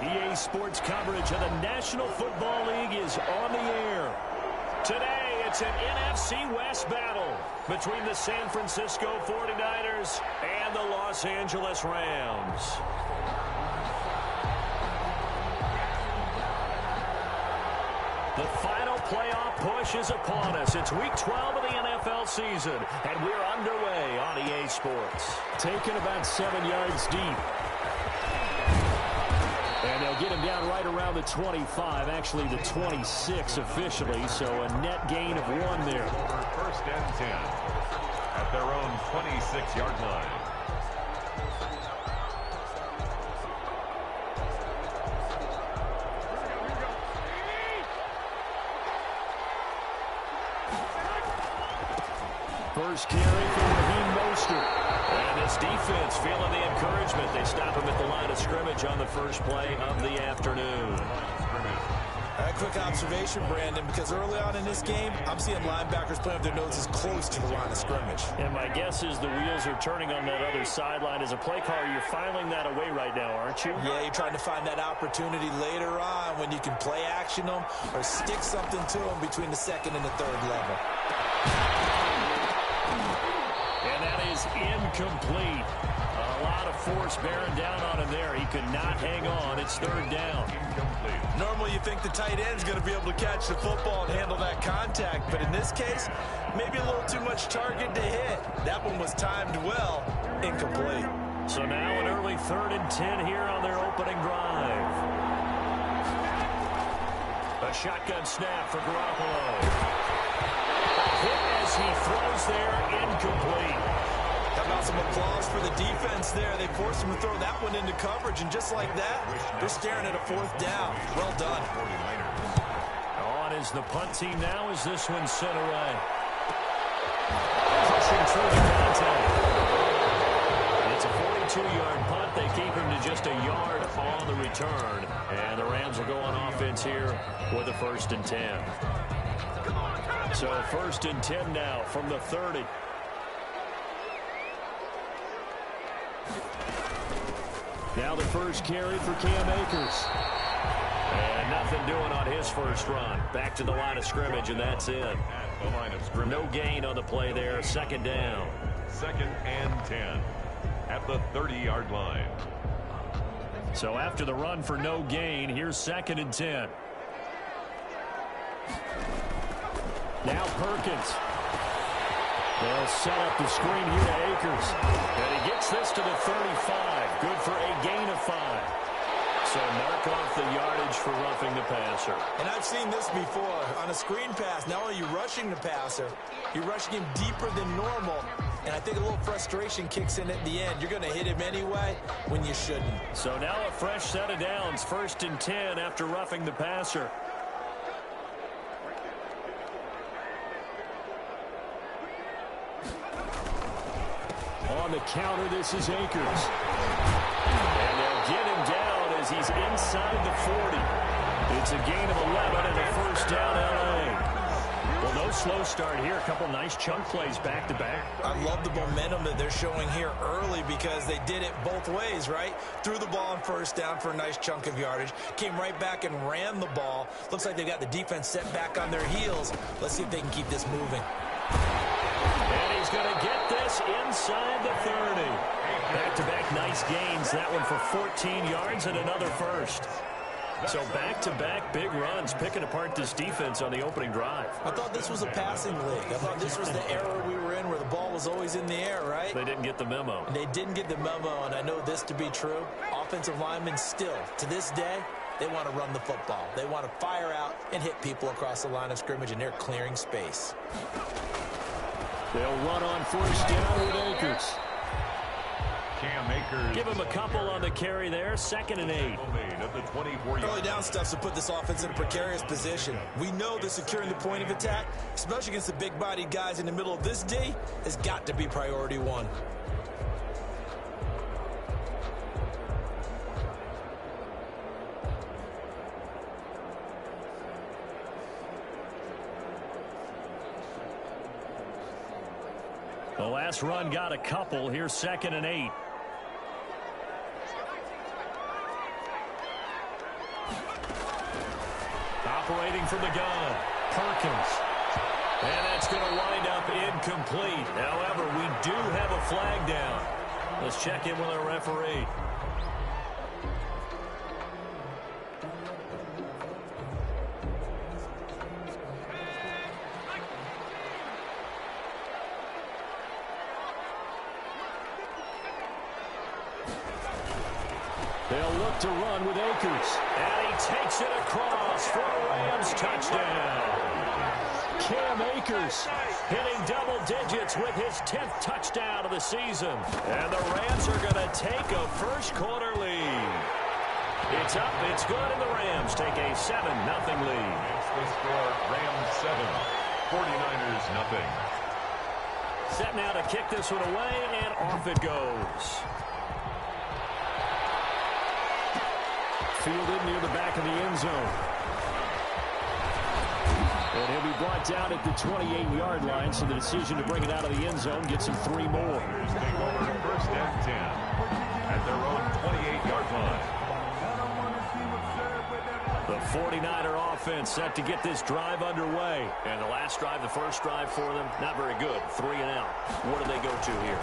EA Sports coverage of the National Football League is on the air. Today, it's an NFC West battle between the San Francisco 49ers and the Los Angeles Rams. The final playoff push is upon us. It's Week 12 of the NFL season, and we're underway on EA Sports. Taken about 7 yards deep. And they'll get him down right around the 25, actually the 26 officially, so a net gain of 1 there. First and 10 at their own 26-yard line. First carry for Raheem Mostert. And this defense feeling the encouragement. They stop him at the line of scrimmage on the first play of the afternoon. A quick observation, Brandon, because early on in this game, I'm seeing linebackers playing with their noses close to the line of scrimmage. And my guess is the wheels are turning on that other sideline. As a play caller, you're filing that away right now, aren't you? Yeah, you're trying to find that opportunity later on when you can play action them or stick something to them between the second and the third level. And that is incomplete. A lot of force bearing down on him there. He could not hang on. It's third down. Incomplete. Normally you think the tight end's going to be able to catch the football and handle that contact, but in this case, maybe a little too much target to hit. That one was timed well. Incomplete. So now an early 3rd and 10 here on their opening drive. A shotgun snap for Garoppolo. Hit as he throws there, incomplete. How about some applause for the defense there? They forced him to throw that one into coverage, and just like that, they're staring at a 4th down. Well done. On is the punt team now as this one's sent away. Pushing through the contact. It's a 42-yard punt. They keep him to just a yard on the return. And the Rams will go on offense here with a 1st and 10. So 1st and 10 now from the 30. Now the first carry for Cam Akers. And nothing doing on his first run. Back to the line of scrimmage, and that's it. No gain on the play there. 2nd down. 2nd and 10 at the 30-yard line. So after the run for no gain, here's 2nd and 10. Now Perkins. They'll set up the screen here to Akers. And he gets this to the 35. Good for a gain of 5. So mark off the yardage for roughing the passer. And I've seen this before. On a screen pass, not only are you rushing the passer, you're rushing him deeper than normal. And I think a little frustration kicks in at the end. You're going to hit him anyway when you shouldn't. So now a fresh set of downs. 1st and 10 after roughing the passer. On the counter, this is Akers. And they'll get him down as he's inside the 40. It's a gain of 11 and a 1st down, L.A. Well, no slow start here. A couple nice chunk plays back-to-back. I love the momentum that they're showing here early because they did it both ways, right? Threw the ball on 1st down for a nice chunk of yardage. Came right back and ran the ball. Looks like they got the defense set back on their heels. Let's see if they can keep this moving. And he's going to get this inside the 30. Back-to-back nice gains. That one for 14 yards and another 1st. So back-to-back big runs, picking apart this defense on the opening drive. I thought this was a passing league. I thought this was the era we were in where the ball was always in the air, right? They didn't get the memo. They didn't get the memo, and I know this to be true. Offensive linemen still, to this day, they want to run the football. They want to fire out and hit people across the line of scrimmage, and they're clearing space. They'll run on 1st down with Akers. Cam Akers. Give him a couple on the carry there. 2nd and 8. Early down stuff to put this offense in a precarious position. We know that securing the point of attack, especially against the big-bodied guys in the middle of this D, has got to be priority 1. The last run got a couple. Here's 2nd and 8. Operating from the gun, Perkins. And that's going to wind up incomplete. However, we do have a flag down. Let's check in with our referee. They'll look to run with Akers. And he takes it across for a Rams touchdown. Cam Akers hitting double digits with his 10th touchdown of the season. And the Rams are going to take a first-quarter lead. It's up, it's good, and the Rams take a 7-0 lead. It's the score, Rams 7, 49ers nothing. Set now to kick this one away, and off it goes. Fielded near the back of the end zone. And he'll be brought down at the 28-yard line, so the decision to bring it out of the end zone gets him 3 more. Take over first and 10 at their own 28-yard line. The 49er offense set to get this drive underway. And the last drive, the first drive for them, not very good. 3 and out. What do they go to here?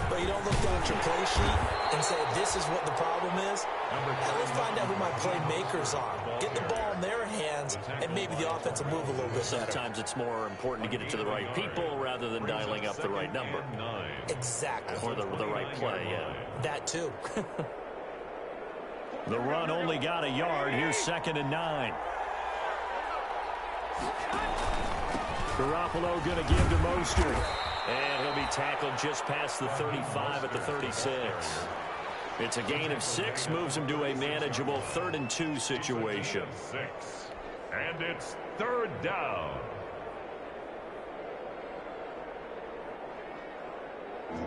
But you don't look down at your play sheet and say, this is what the problem is. Now let's find out who my playmakers are. Get the ball in their hands, and maybe the offense will move a little bit better. Sometimes it's more important to get it to the right people rather than dialing up the right number. Exactly. Or the right play, yeah. That too. The run only got a yard. Here's 2nd and 9. Garoppolo going to give to Mostert. And he'll be tackled just past the 35 at the 36. It's a gain of 6, moves him to a manageable 3rd and 2 situation. 6. And it's 3rd down.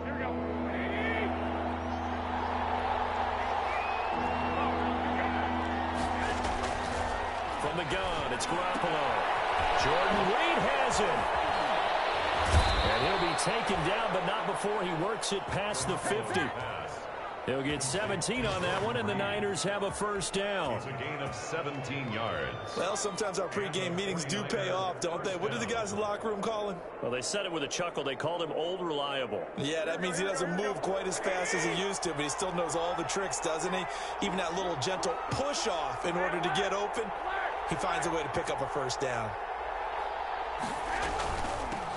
Here we go. From the gun, it's Garoppolo. Jordan Reed has him. And he'll be taken down, but not before he works it past the 50. He'll get 17 on that one, and the Niners have a first down. It's a gain of 17 yards. Well, sometimes our pregame meetings do pay off, don't they? What do the guys in the locker room call him? Well, they said it with a chuckle. They called him Old Reliable. Yeah, that means he doesn't move quite as fast as he used to, but he still knows all the tricks, doesn't he? Even that little gentle push-off in order to get open, he finds a way to pick up a first down.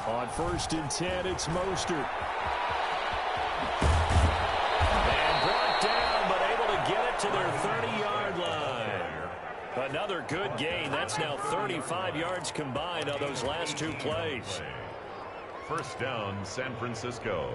On 1st and 10, it's Mostert. And brought down, but able to get it to their 30-yard line. Another good gain. That's now 35 yards combined on those last 2 plays. First down, San Francisco.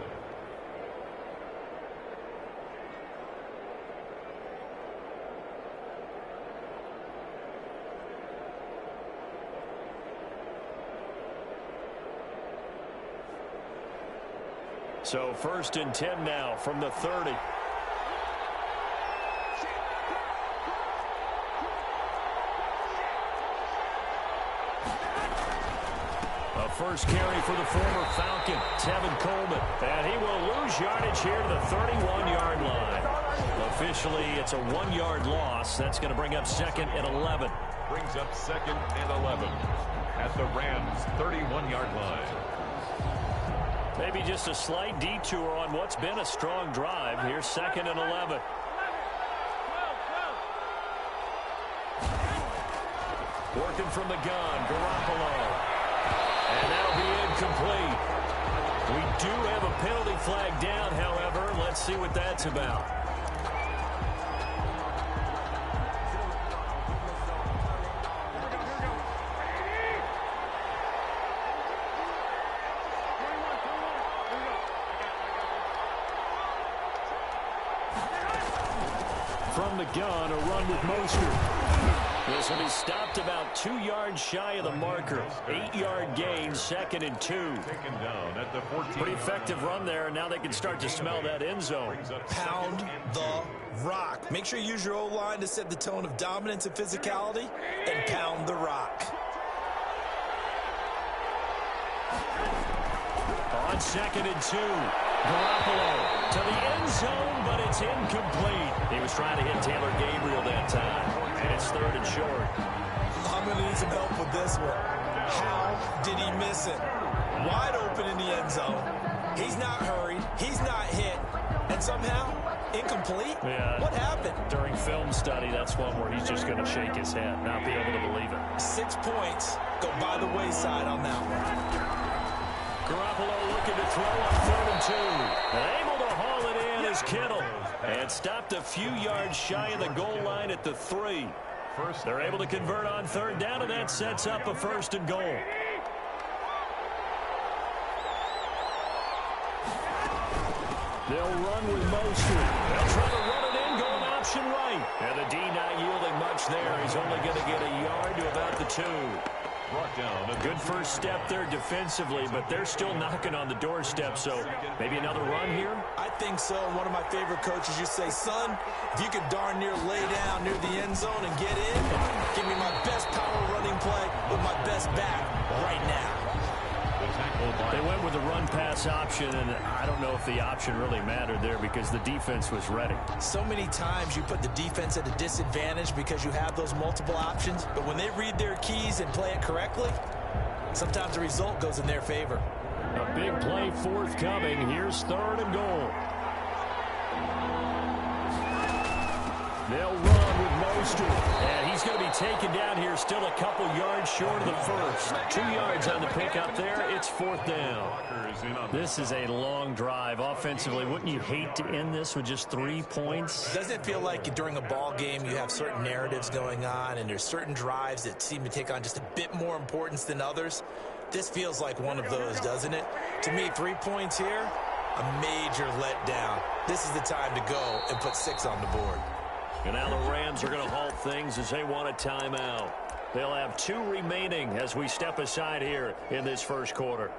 So 1st and 10 now from the 30. A first carry for the former Falcon, Tevin Coleman. And he will lose yardage here to the 31-yard line. Officially, it's a 1-yard loss. That's going to bring up 2nd and 11. Brings up 2nd and 11 at the Rams' 31-yard line. Maybe just a slight detour on what's been a strong drive. Here's 2nd and 11. Working from the gun, Garoppolo. And that'll be incomplete. We do have a penalty flag down, however. Let's see what that's about. From the gun, a run with Mostert. This will be stopped about 2 yards shy of the marker. 8-yard gain, 2nd and 2. Taken down at the 14. Pretty effective run there. Now they can start to smell that end zone. Pound the rock. Make sure you use your O-line to set the tone of dominance and physicality, and pound the rock. On 2nd and 2. Garoppolo to the end zone, but it's incomplete. He was trying to hit Taylor Gabriel that time, and it's 3rd and short. I'm I'm going to need some help with this one. How did he miss it? Wide open in the end zone. He's not hurried. He's not hit. And somehow, incomplete? Yeah. What happened? During film study, that's one where he's just going to shake his head, not be able to believe it. 6 points go by the wayside on that one. Garoppolo looking to throw on 3rd and 2. And able to haul it in is Kittle. And stopped a few yards shy of the goal line at the 3. They're able to convert on 3rd down, and that sets up a 1st and goal. They'll run with Mostert. They'll try to run it in, going option right. And the D not yielding much there. He's only going to get a yard to about the 2. Brought down. A good first step there defensively, but they're still knocking on the doorstep, so maybe another run here? I think so. One of my favorite coaches used to say, son, if you could darn near lay down near the end zone and get in, give me my best power running play with my best back right now. They went with the run-pass option, and I don't know if the option really mattered there because the defense was ready. So many times you put the defense at a disadvantage because you have those multiple options, but when they read their keys and play it correctly, sometimes the result goes in their favor. A big play forthcoming. Here's 3rd and goal. They'll run with Mostert. And he's going to be taken down here, still a couple yards short of the 1st. 2 yards on the pickup there. It's 4th down. This is a long drive offensively. Wouldn't you hate to end this with just 3 points? Doesn't it feel like during a ball game you have certain narratives going on and there's certain drives that seem to take on just a bit more importance than others? This feels like one of those, doesn't it? To me, 3 points here, a major letdown. This is the time to go and put 6 on the board. And now the Rams are going to halt things as they want a timeout. They'll have 2 remaining as we step aside here in this first quarter.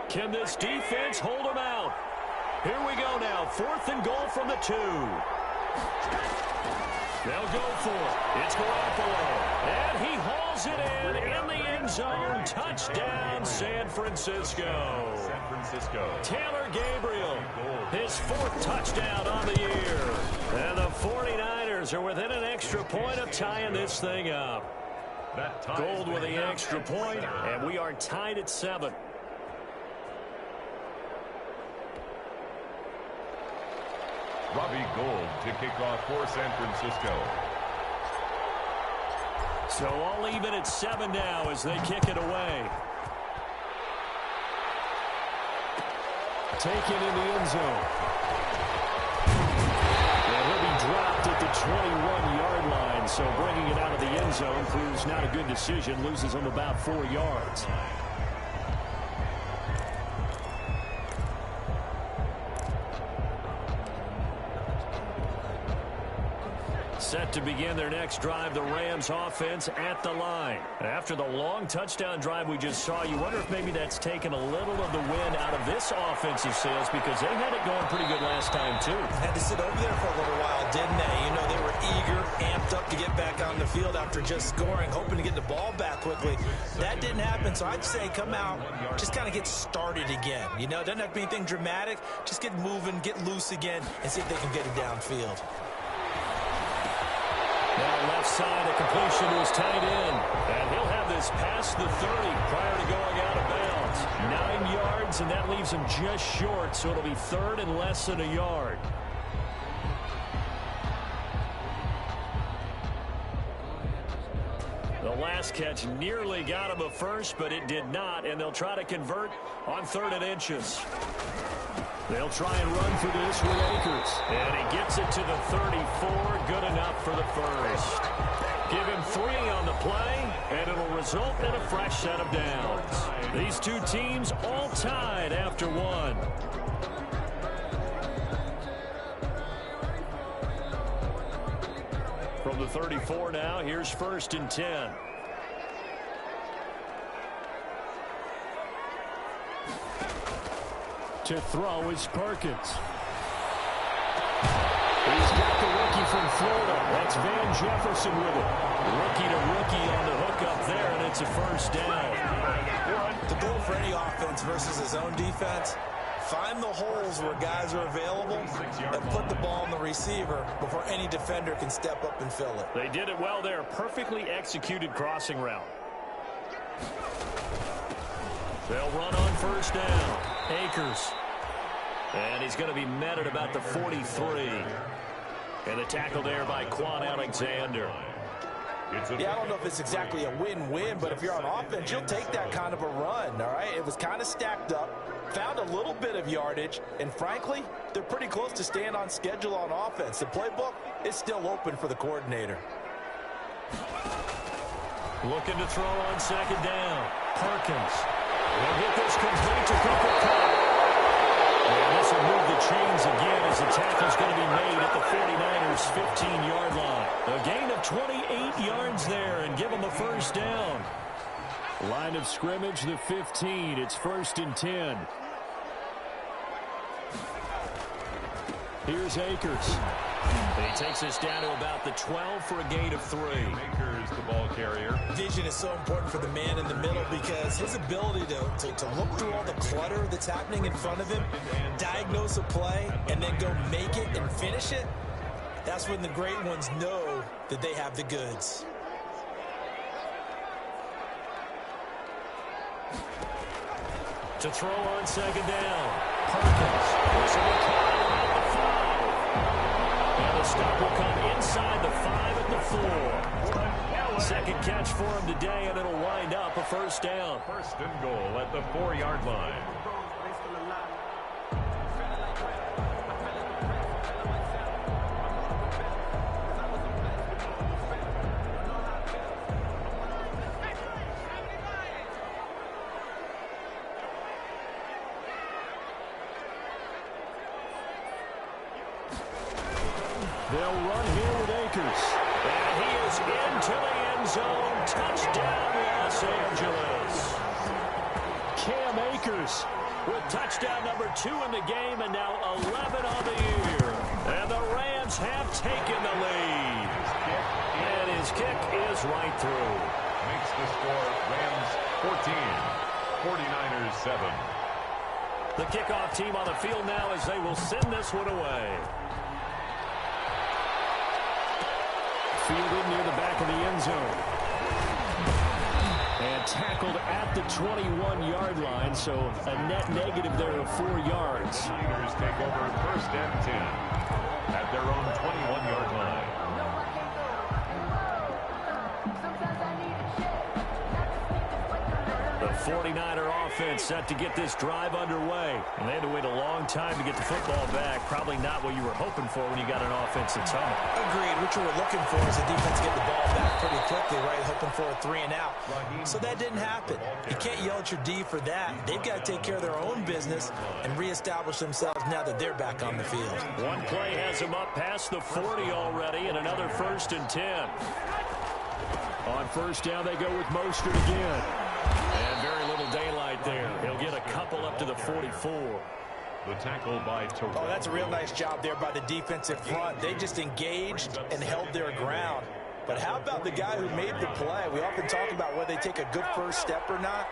Can this defense hold them out? Here we go now. 4th and goal from the 2. They'll go for it. It's Garoppolo. And he hauls it in the end zone. Touchdown, San Francisco. Taylor Gabriel, his 4th touchdown on the year. And the 49ers are within an extra point of tying this thing up. Gold with the extra point, and we are tied at 7. Robbie Gould to kick off for San Francisco. So all even at 7 now as they kick it away. Taken in the end zone. And he'll be dropped at the 21-yard line, so bringing it out of the end zone proves not a good decision, loses him about 4 yards. Set to begin their next drive, the Rams offense at the line. After the long touchdown drive we just saw, you wonder if maybe that's taken a little of the wind out of this offensive sails because they had it going pretty good last time too. Had to sit over there for a little while, didn't they? You know, they were eager, amped up to get back on the field after just scoring, hoping to get the ball back quickly. That didn't happen, so I'd say come out, just kind of get started again. You know, it doesn't have to be anything dramatic. Just get moving, get loose again, and see if they can get it downfield. Now left side, a completion to his tight end. And he'll have this past the 30 prior to going out of bounds. 9 yards, and that leaves him just short, so it'll be 3rd and less than a yard. The last catch nearly got him a first, but it did not, and they'll try to convert on 3rd and inches. They'll try and run for this with Akers. And he gets it to the 34. Good enough for the first. Give him 3 on the play, and it'll result in a fresh set of downs. These two teams all tied after 1. From the 34 now, here's 1st and 10. To throw is Perkins. He's got the rookie from Florida. That's Van Jefferson with it. Rookie to rookie on the hook up there, and it's a first down. The goal for any offense versus his own defense, find the holes where guys are available and put the ball on the receiver before any defender can step up and fill it. They did it well there. Perfectly executed crossing route. They'll run on first down. Akers. And he's going to be met at about the 43. And the tackle there by Quan Alexander. Yeah, I don't know if it's exactly a win-win, but if you're on offense, you'll take that kind of a run, all right? It was kind of stacked up, found a little bit of yardage, and frankly, they're pretty close to staying on schedule on offense. The playbook is still open for the coordinator. Looking to throw on second down. Perkins. Will get this complete to Cooper Kupp. And this will move the chains again as the tackle's going to be made at the 49ers' 15-yard line. A gain of 28 yards there and give them a first down. Line of scrimmage, the 15. It's 1st and 10. Here's Akers. And he takes us down to about the 12 for a gain of 3. Akers, the ball carrier. Vision is so important for the man in the middle because his ability to look through all the clutter that's happening in front of him, diagnose a play, and then go make it and finish it, that's when the great ones know that they have the goods. To throw on second down. Perkins. And the stop will come inside the 5 at the 4. Second catch for him today, and it'll wind up a first down. 1st and goal at the 4-yard line. They'll run here with Akers. And he is into the end zone. Touchdown, Los Angeles. Cam Akers with touchdown number 2 in the game, and now 11 on the year. And the Rams have taken the lead. And his kick is right through. Makes the score Rams 14, 49ers 7. The kickoff team on the field now as they will send this one away. Fielded near the back of the end zone. And tackled at the 21-yard line, so a net negative there of 4 yards. Niners take over 1st and 10 at their own 21-yard line. The 49er offense set to get this drive underway. And they had to wait a long time to get the football back. Probably not what you were hoping for when you got an offense that's humming. Agreed. What you were looking for is the defense get the ball back pretty quickly, right? Hoping for a 3 and out. So that didn't happen. You can't yell at your D for that. They've got to take care of their own business and reestablish themselves now that they're back on the field. One play has them up past the 40 already, and another 1st and 10. On first down, they go with Mostert again. And very little daylight there. He'll get a couple up to the 44. The tackle by Terrell. Oh, that's a real nice job there by the defensive front. They just engaged and held their ground. But how about the guy who made the play? We often talk about whether they take a good first step or not.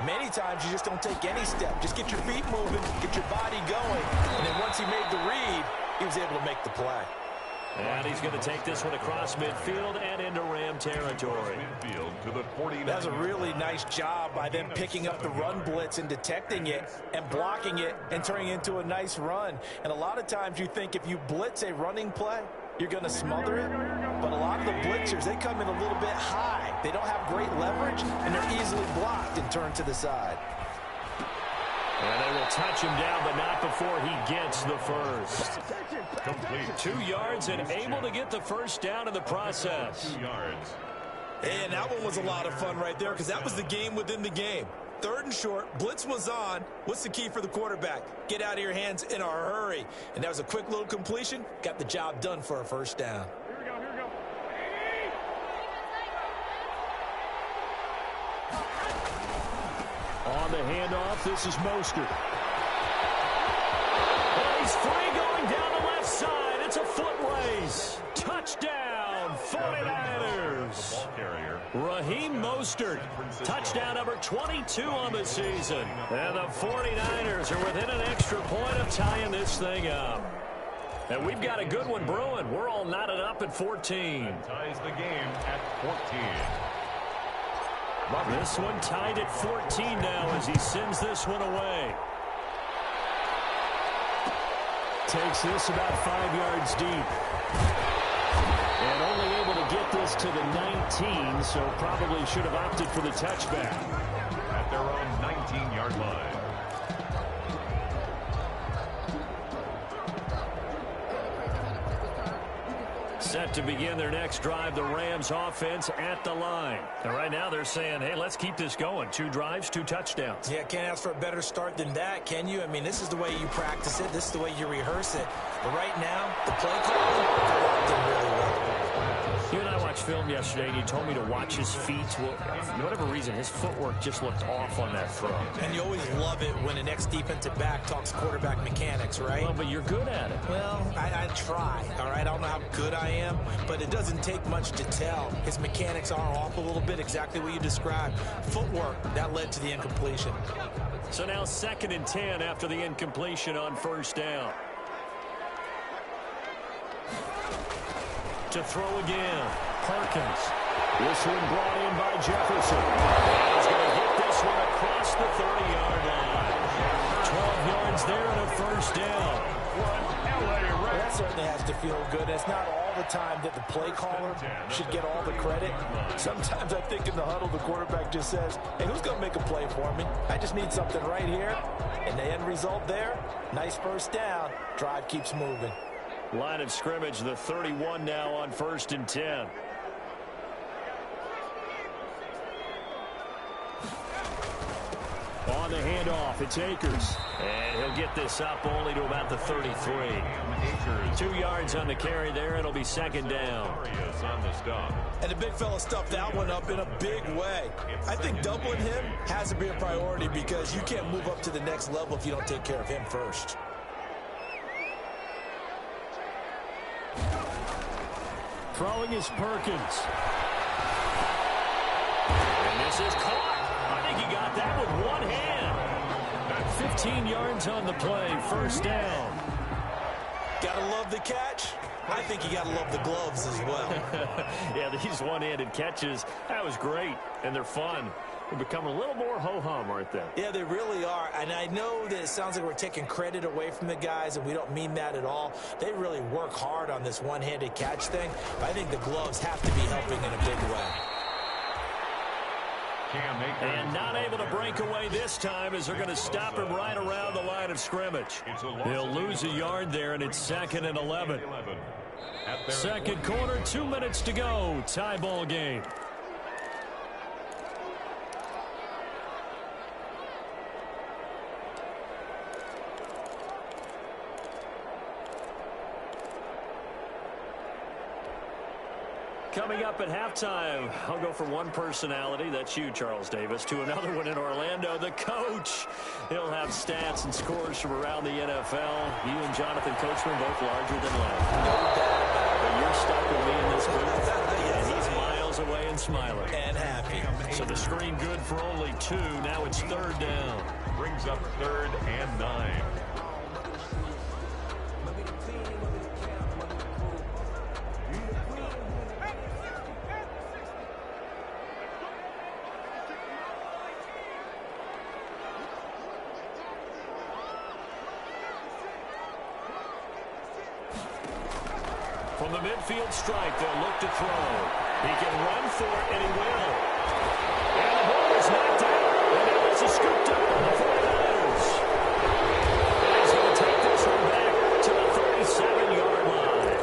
Many times you just don't take any step. Just get your feet moving, get your body going. And then once he made the read, he was able to make the play. And he's going to take this one across midfield and into Ram territory. Midfield to the 49. That's a really nice job by them picking up the run blitz and detecting it and blocking it and turning it into a nice run. And a lot of times you think if you blitz a running play, you're going to smother it. But a lot of the blitzers, they come in a little bit high. They don't have great leverage, and they're easily blocked and turned to the side. And they will touch him down, but not before he gets the first. Complete. 2 yards and able to get the first down in the process. 2 yards. And that one was a lot of fun right there because that was the game within the game. 3rd and short, blitz was on. What's the key for the quarterback? Get out of your hands in a hurry. And that was a quick little completion. Got the job done for a first down. Here we go. On the handoff, this is Mostert. And he's free going down the left side. It's a foot race. Mostert. Touchdown number 22 on the season. And the 49ers are within an extra point of tying this thing up. And we've got a good one brewing. We're all knotted up at 14. Ties the game at 14. This one tied at 14 now as he sends this one away. Takes this about 5 yards deep. And only able to get this to the 19, so probably should have opted for the touchback. At their own 19-yard line. Set to begin their next drive, the Rams offense at the line. And right now they're saying, hey, let's keep this going. 2 drives, 2 touchdowns. Yeah, can't ask for a better start than that, can you? I mean, this is the way you practice it. This is the way you rehearse it. But right now, the play calling, they're really well. You and I watched film yesterday, and you told me to watch his feet. Well, for whatever reason, his footwork just looked off on that throw. And you always love it when an ex-defensive back talks quarterback mechanics, right? Well, but you're good at it. Well, I try, all right? I don't know how good I am, but it doesn't take much to tell. His mechanics are off a little bit, exactly what you described. Footwork, that led to the incompletion. So now 2nd and 10 after the incompletion on 1st down. To throw again, Perkins. This one brought in by Jefferson. He's going to hit this one across the 30-yard line. 12 yards there and a 1st down. That certainly has to feel good. It's not all the time that the play caller should get all the credit. Sometimes I think in the huddle, the quarterback just says, hey, who's going to make a play for me? I just need something right here. And the end result there, nice 1st down. Drive keeps moving. Line of scrimmage, the 31 now on 1st and 10. On the handoff, it's Akers. And he'll get this up only to about the 33. 2 yards on the carry there. It'll be 2nd down. And the big fella stuffed that one up in a big way. I think doubling him has to be a priority because you can't move up to the next level if you don't take care of him first. Throwing is Perkins. And this is caught. I think he got that with one hand. 15 yards on the play, 1st down. Gotta love the catch. I think you gotta love the gloves as well. Yeah, these one-handed catches, that was great, and they're fun. They become a little more ho-hum, aren't they? Yeah, they really are. And I know that it sounds like we're taking credit away from the guys, and we don't mean that at all. They really work hard on this one-handed catch thing. But I think the gloves have to be helping in a big way. And not able to break away this time as they're going to stop him right around the line of scrimmage. They'll lose a yard there, and it's 2nd and 11. 2nd quarter, 2 minutes to go. Tie ball game. Coming up at halftime, I'll go from one personality, that's you, Charles Davis, to another one in Orlando, the coach. He'll have stats and scores from around the NFL. You and Jonathan Coachman both larger than life. But you're stuck with me in this booth, and he's miles away and smiling. And happy. So the screen good for only 2. Now it's 3rd down. Brings up 3rd and 9. From the midfield stripe, they'll look to throw. He can run for it, and he will. And the ball is knocked out, and it was scooped up on the 49ers. And he's going to take this one back to the 37-yard line.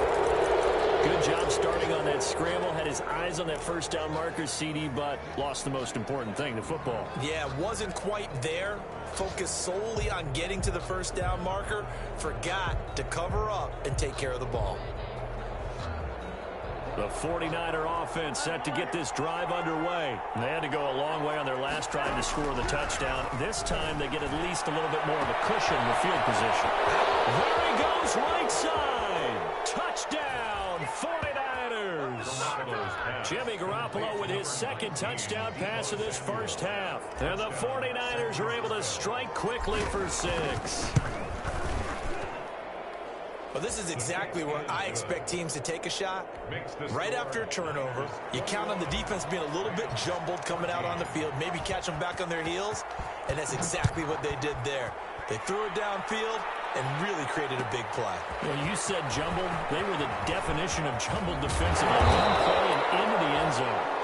Good job starting on that scramble. Had his eyes on that 1st down marker, CD, but lost the most important thing, the football. Yeah, wasn't quite there. Focused solely on getting to the 1st down marker. Forgot to cover up and take care of the ball. The 49er offense set to get this drive underway. They had to go a long way on their last drive to score the touchdown. This time they get at least a little bit more of a cushion in the field position. There he goes, right side. Touchdown, 49ers. Jimmy Garoppolo with his second touchdown pass of this first half. And the 49ers are able to strike quickly for 6. Well, this is exactly where I expect teams to take a shot. Right after a turnover, you count on the defense being a little bit jumbled coming out on the field, maybe catch them back on their heels, and that's exactly what they did there. They threw it downfield and really created a big play. Well, you said jumbled. They were the definition of jumbled defensively. One play and into the end zone.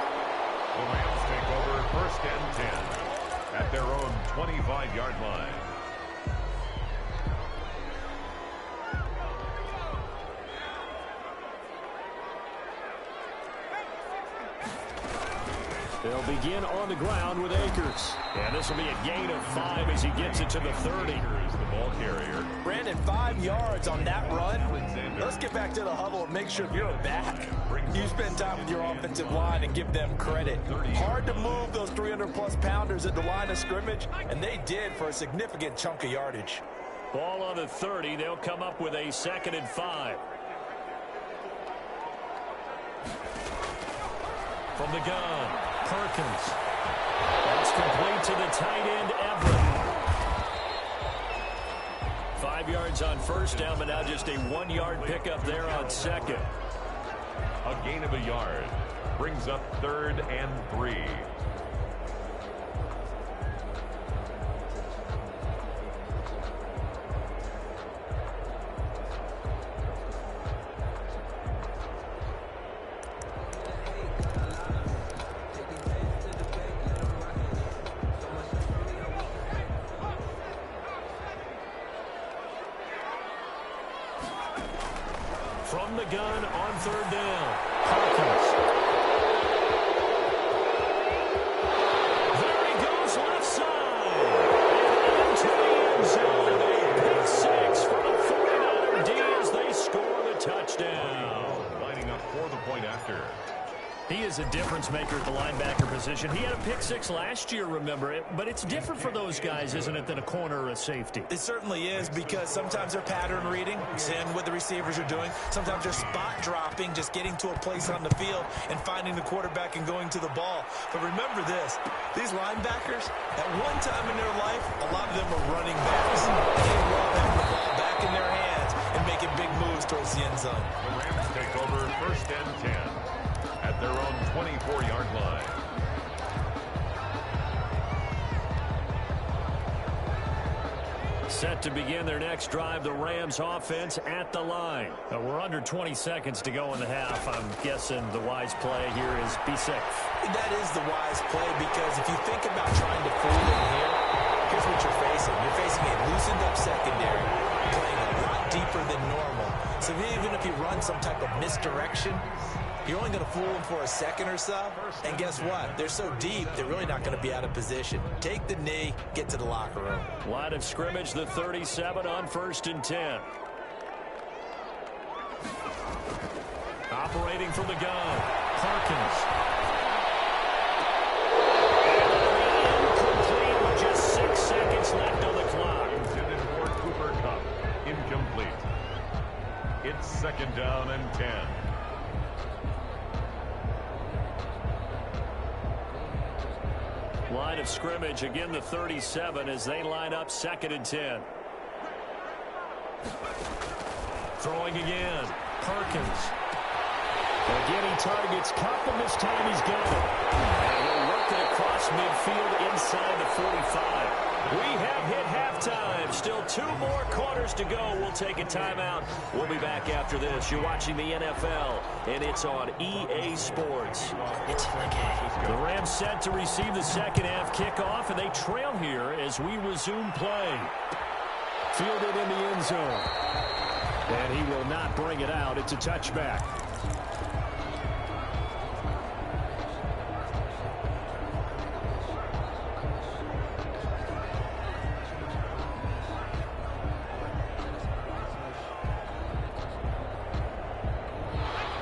The Rams take over 1st and 10 at their own 25-yard line. They'll begin on the ground with Akers. And this will be a gain of 5 as he gets it to the 30. Here's the ball carrier. Brandon, 5 yards on that run. Let's get back to the huddle and make sure if you're a back, you spend time with your offensive line and give them credit. Hard to move those 300-plus pounders at the line of scrimmage, and they did for a significant chunk of yardage. Ball on the 30. They'll come up with a 2nd and 5. From the gun, Perkins. That's complete to the tight end, Everett. 5 yards on first down, but now just a 1-yard pickup there on 2nd. A gain of a yard brings up 3rd and 3. From the gun on 3rd down, Perkins. There he goes left side. And into the end zone. A pick 6 for the 49er D as they score the touchdown. Lining up for the point after. He is a difference maker at the linebacker position. He had a pick 6 last year, remember it, but it's different for those guys, isn't it, than a corner or a safety? It certainly is, because sometimes they're pattern reading, seeing what the receivers are doing. Sometimes they're spot dropping, just getting to a place on the field and finding the quarterback and going to the ball. But remember this, these linebackers, at one time in their life, a lot of them are running backs. They love having the ball back in their hands and making big moves towards the end zone. The Rams take over 1st and 10 at their own 24-yard line. Set to begin their next drive, the Rams offense at the line. We're under 20 seconds to go in the half. I'm guessing the wise play here is be safe. That is the wise play, because if you think about trying to fool them here, here's what you're facing. You're facing a loosened up secondary, playing a lot deeper than normal. So even if you run some type of misdirection, you're only going to fool them for a second or so. And guess what? They're so deep, they're really not going to be out of position. Take the knee, get to the locker room. Line of scrimmage, the 37 on 1st and 10. Operating from the gun, Perkins. Incomplete with just 6 seconds left on the clock. Intended for Cooper Kupp. Incomplete. It's 2nd down and 10. Line of scrimmage, again the 37 as they line up 2nd and 10. Throwing again, Perkins. Again, he targets Kupp, and this time he's got it. And he'll work it across midfield inside the 45. We have hit halftime. Still 2 more quarters to go. We'll take a timeout. We'll be back after this. You're watching the NFL, and it's on EA Sports. The Rams set to receive the second half kickoff, and they trail here as we resume play. Fielded in the end zone. And he will not bring it out. It's a touchback.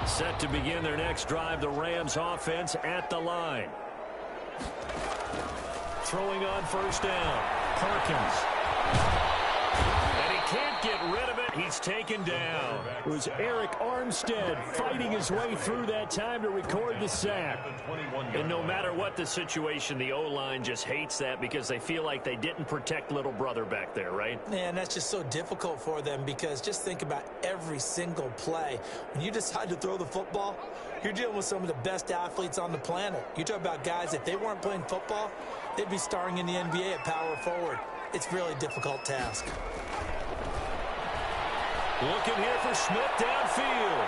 Set to begin their next drive, the Rams offense at the line. Throwing on 1st down, Perkins. And he can't get rid of it. He's taken down. It was Eric Armstead fighting his way through that time to record the sack. And no matter what the situation, the O-line just hates that because they feel like they didn't protect little brother back there, right? Man, that's just so difficult for them because just think about every single play. When you decide to throw the football, you're dealing with some of the best athletes on the planet. You talk about guys, if they weren't playing football, they'd be starring in the NBA at power forward. It's a really difficult task. Looking here for Smith downfield.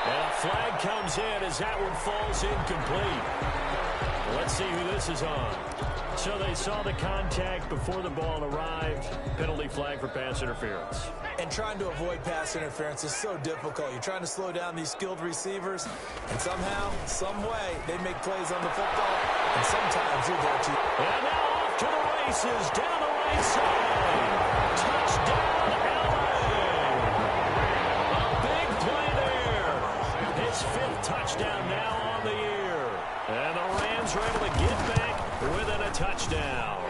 And a flag comes in as that one falls incomplete. Let's see who this is on. So they saw the contact before the ball arrived. Penalty flag for pass interference. And trying to avoid pass interference is so difficult. You're trying to slow down these skilled receivers, and somehow, some way, they make plays on the football, and sometimes you're there too. And now off to the races, down the right side. Touchdown, LA. A big play there. His 5th touchdown now on the year. And the Rams are able to get back within a touchdown.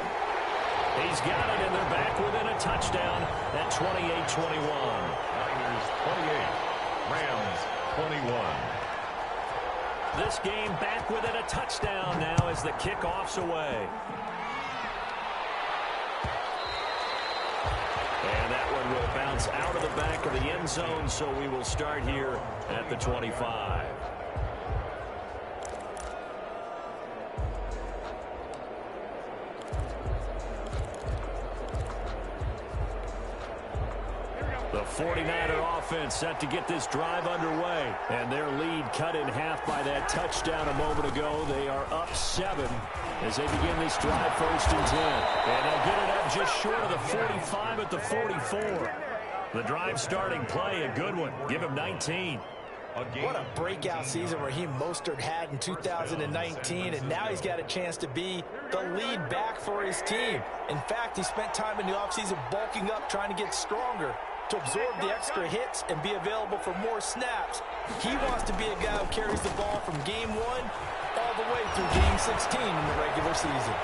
He's got it, and they're back within a touchdown at 28-21. Niners 28, Rams 21. This game back within a touchdown now as the kickoff's away. And that one will bounce out of the back of the end zone, so we will start here at the 25. The 49er offense set to get this drive underway. And their lead cut in half by that touchdown a moment ago. They are up 7 as they begin this drive 1st and 10. And they'll get it up just short of the 45 at the 44. The drive starting play, a good one. Give him 19. What a breakout season Raheem Mostert had in 2019, and now he's got a chance to be the lead back for his team. In fact, he spent time in the offseason bulking up, trying to get stronger, to absorb the extra hits and be available for more snaps. He wants to be a guy who carries the ball from game 1 all the way through game 16 in the regular season.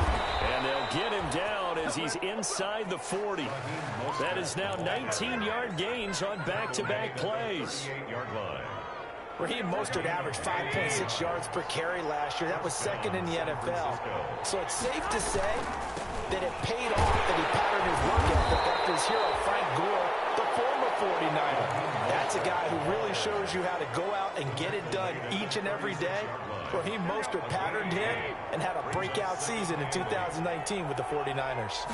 And they'll get him down as he's inside the 40. That is now 19-yard gains on back-to-back plays. Raheem Mostert averaged 5.6 yards per carry last year. That was 2nd in the NFL. So it's safe to say that it paid off that he patterned his work ethic after his hero Frank Gore, the former 49er. That's a guy who really shows you how to go out and get it done each and every day. Raheem Mostert patterned him and had a breakout season in 2019 with the 49ers.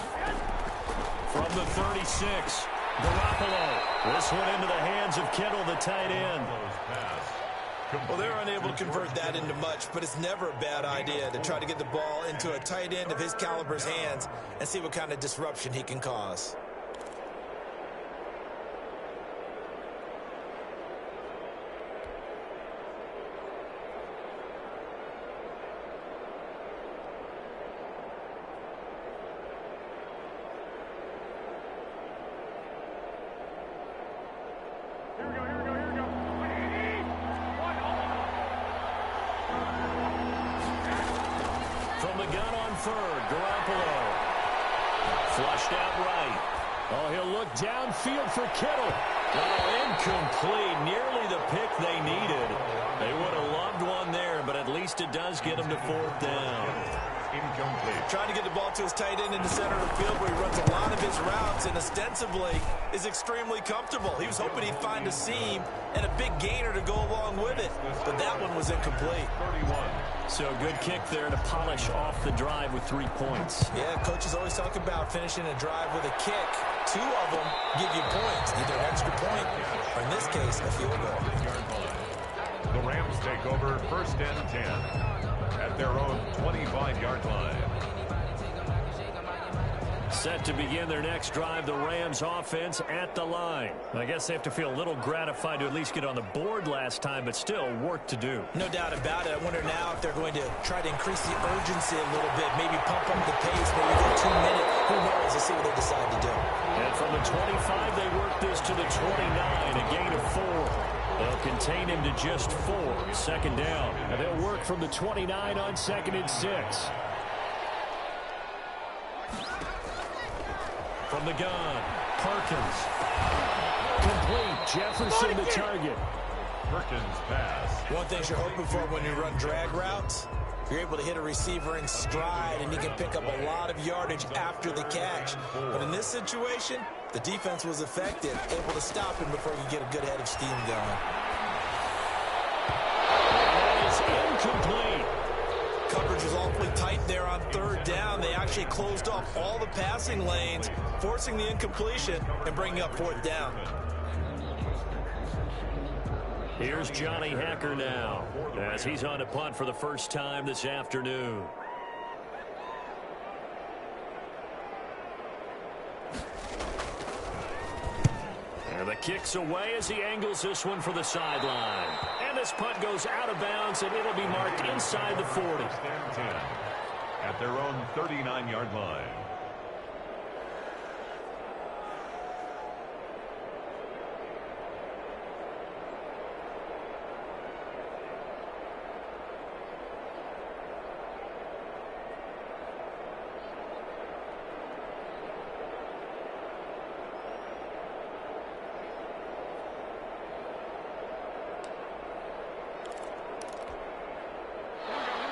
From the 36, Garoppolo. This one into the hands of Kittle, the tight end. Well, they're unable to convert that into much, but it's never a bad idea to try to get the ball into a tight end of his caliber's hands and see what kind of disruption he can cause. Garoppolo. Flushed out right. Oh, he'll look downfield for Kittle. Oh, incomplete. Nearly the pick they needed. They would have loved one there, but at least it does get them to 4th down. Incomplete. Trying to get the ball to his tight end in the center of the field where he runs a lot of his routes and ostensibly is extremely comfortable. He was hoping he'd find a seam and a big gainer to go along with it, but that one was incomplete. 31. So good kick there to polish off the drive with 3 points. Yeah, coaches always talk about finishing a drive with a kick. 2 of them give you points, either an extra point or, in this case, a field goal. The Rams take over 1st and 10 at their own 25-yard line. Set to begin their next drive, the Rams offense at the line. I guess they have to feel a little gratified to at least get on the board last time, but still work to do. No doubt about it. I wonder now if they're going to try to increase the urgency a little bit, maybe pump up the pace, maybe go 2 minutes. Who knows? Let's see what they decide to do. And from the 25, they work this to the 29, a gain of 4. They'll contain him to just 4, 2nd down. And they'll work from the 29 on 2nd and 6. From the gun, Perkins. Complete. Jefferson the target. Perkins pass. One thing you're hoping for when you run drag routes, you're able to hit a receiver in stride, and he can pick up a lot of yardage after the catch. But in this situation, the defense was effective, able to stop him before you get a good head of steam going. That is incomplete. Coverage was awfully tight there on third down. They actually closed off all the passing lanes, forcing the incompletion and bringing up fourth down. Here's Johnny Hacker now as he's on a punt for the first time this afternoon. And the kick's away as he angles this one for the sideline. And this punt goes out of bounds, and it'll be marked inside the 40. Stand 10 at their own 39-yard line.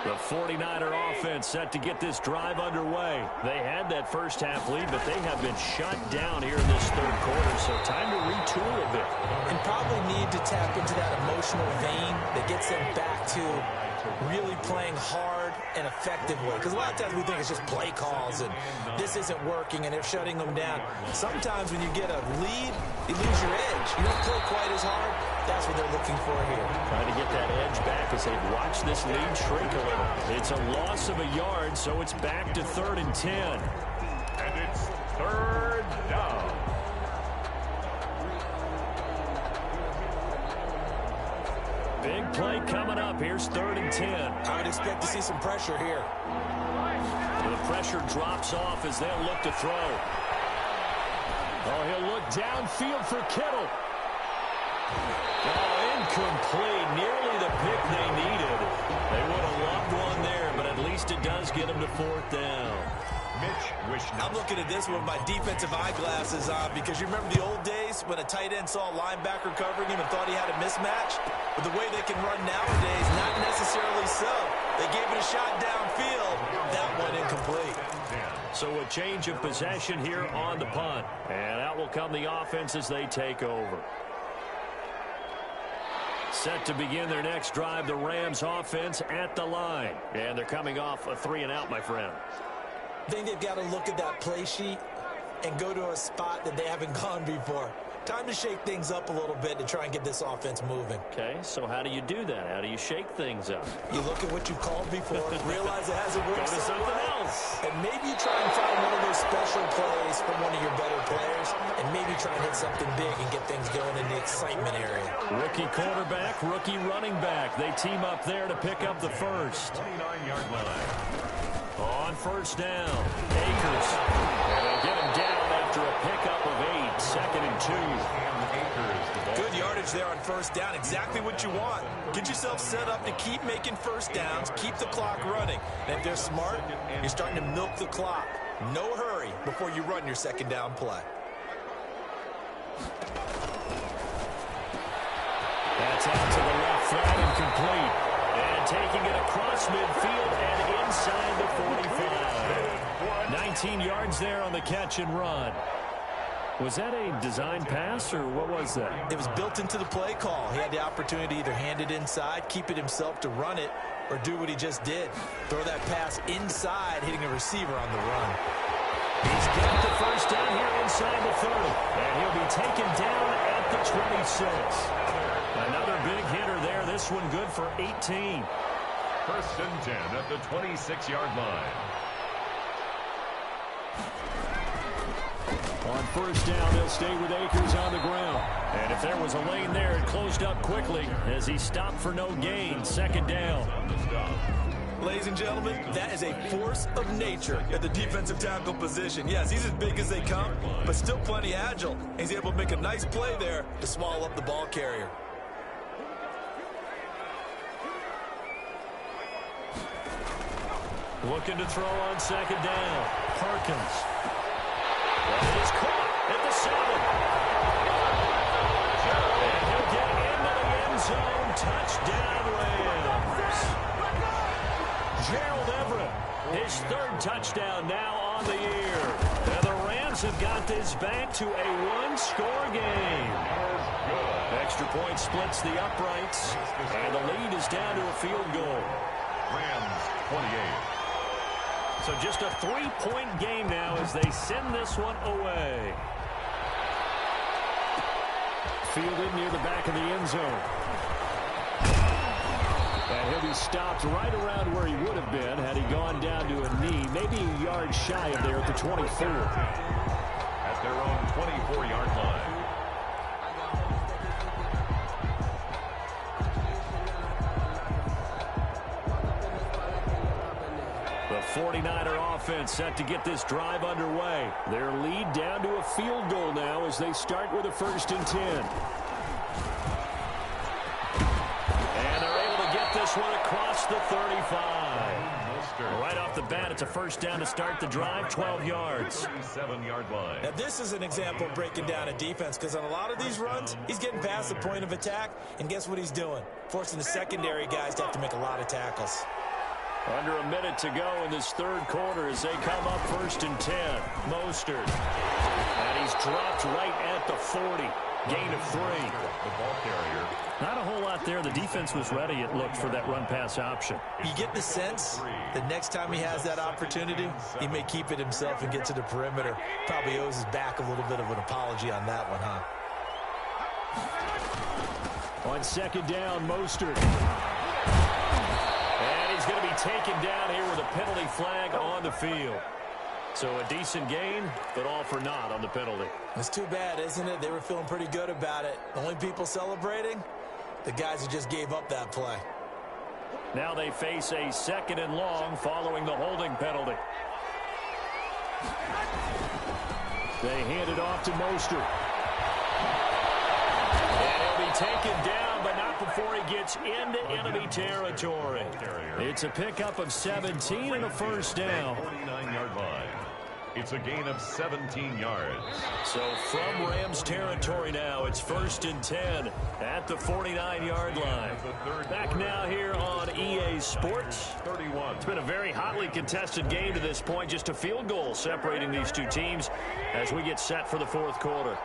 The 49er offense set to get this drive underway. They had that first half lead, but they have been shut down here in this third quarter, so time to retool a bit. And probably need to tap into that emotional vein that gets them back to really playing hard and effectively. Because a lot of times we think it's just play calls and this isn't working and they're shutting them down. Sometimes when you get a lead, you lose your edge. You don't play quite as hard. That's what they're looking for here. Trying to get that edge back as they watch this lead shrink a little. It's a loss of a yard, so it's back to 3rd and 10. And it's third down. Big play coming up. Here's 3rd and 10. I would expect to see some pressure here. The pressure drops off as they'll look to throw. Oh, he'll look downfield for Kittle. Oh, incomplete. Nearly the pick they needed. They would have loved one there, but at least it does get them to 4th down. Mitch Wishnowsky. I'm looking at this with my defensive eyeglasses on because you remember the old days when a tight end saw a linebacker covering him and thought he had a mismatch? But the way they can run nowadays, not necessarily so. They gave it a shot downfield. That one incomplete. So a change of possession here on the punt. And out will come the offense as they take over. Set to begin their next drive, the Rams offense at the line. And they're coming off a 3-and-out, my friend. I think they've got to look at that play sheet and go to a spot that they haven't gone before. Time to shake things up a little bit to try and get this offense moving. Okay, so how do you do that? How do you shake things up? You look at what you called before, realize it hasn't worked. Go to something else. And maybe you try and find one of those special plays from one of your better players, and maybe try and hit something big and get things going in the excitement area. Rookie quarterback, rookie running back. They team up there to pick up the first. 29-yard line. On first down, Akers. And they'll get him down after a pickup of 8. 2nd and 2. Good yardage there on first down. Exactly what you want. Get yourself set up to keep making first downs, keep the clock running. And if they're smart, you're starting to milk the clock. No hurry before you run your second down play. That's out to the left flat and complete. And taking it across midfield and inside the 45. 19 yards there on the catch and run. Was that a design pass, or what was that? It was built into the play call. He had the opportunity to either hand it inside, keep it himself to run it, or do what he just did. Throw that pass inside, hitting a receiver on the run. He's got the first down here inside the 30. And he'll be taken down at the 26. Another big hitter there. This one good for 18. 1st and 10 at the 26-yard line. On first down, they'll stay with Akers on the ground. And if there was a lane there, it closed up quickly as he stopped for no gain. 2nd down. Ladies and gentlemen, that is a force of nature at the defensive tackle position. Yes, he's as big as they come, but still plenty agile. He's able to make a nice play there to swallow up the ball carrier. Looking to throw on 2nd down. Perkins. That is caught at the 7. touchdown now on the year. And the Rams have got this back to a one-score game. Extra point splits the uprights, and the lead is down to a field goal. Rams 28. So just a 3-point game now as they send this one away. Fielded near the back of the end zone. And he'll be stopped right around where he would have been had he gone down to a knee, maybe a yard shy of there at the 24. At their own 24-yard line. The 49er offense set to get this drive underway. Their lead down to a field goal now as they start with a 1st and 10. And they're able to get this one across the 35. Right off the bat, it's a 1st down to start the drive, 12 yards. 37-yard line. Now, this is an example of breaking down a defense because on a lot of these runs, he's getting past the point of attack, and guess what he's doing? Forcing the secondary guys to have to make a lot of tackles. Under a minute to go in this 3rd quarter as they come up 1st and 10. Mostert. And he's dropped right at the 40. Gain of 3. The ball carrier. Not a whole lot there. The defense was ready, it looked, for that run-pass option. You get the sense that next time he has that opportunity, he may keep it himself and get to the perimeter. Probably owes his back a little bit of an apology on that one, huh? On 2nd down, Mostert. And he's going to be taken down here with a penalty flag on the field. So a decent gain, but all for naught on the penalty. It's too bad, isn't it? They were feeling pretty good about it. The only people celebrating, the guys who just gave up that play. Now they face a 2nd and long following the holding penalty. They hand it off to Mostert. And he'll be taken down, but not before he gets into enemy territory. It's a pickup of 17 and a 1st down. 49-yard line. It's a gain of 17 yards. So from Rams territory now, it's 1st and 10 at the 49-yard line. Back now here on EA Sports. 31. It's been a very hotly contested game to this point. Just a field goal separating these two teams as we get set for the 4th quarter.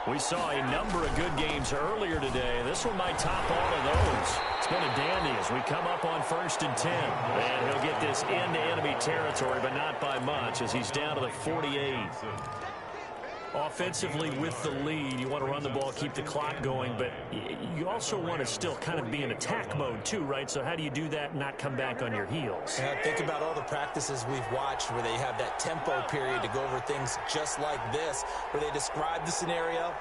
We saw a number of good games earlier today. This one might top all of those. It's been a dandy as we come up on 1st and 10. And he'll get this into enemy territory, but not by much as he's down to the 48. Offensively with the lead, you want to run the ball, keep the clock going, but you also want to still kind of be in attack mode too, right? So how do you do that and not come back on your heels? Yeah, think about all the practices we've watched where they have that tempo period to go over things just like this, where they describe the scenario,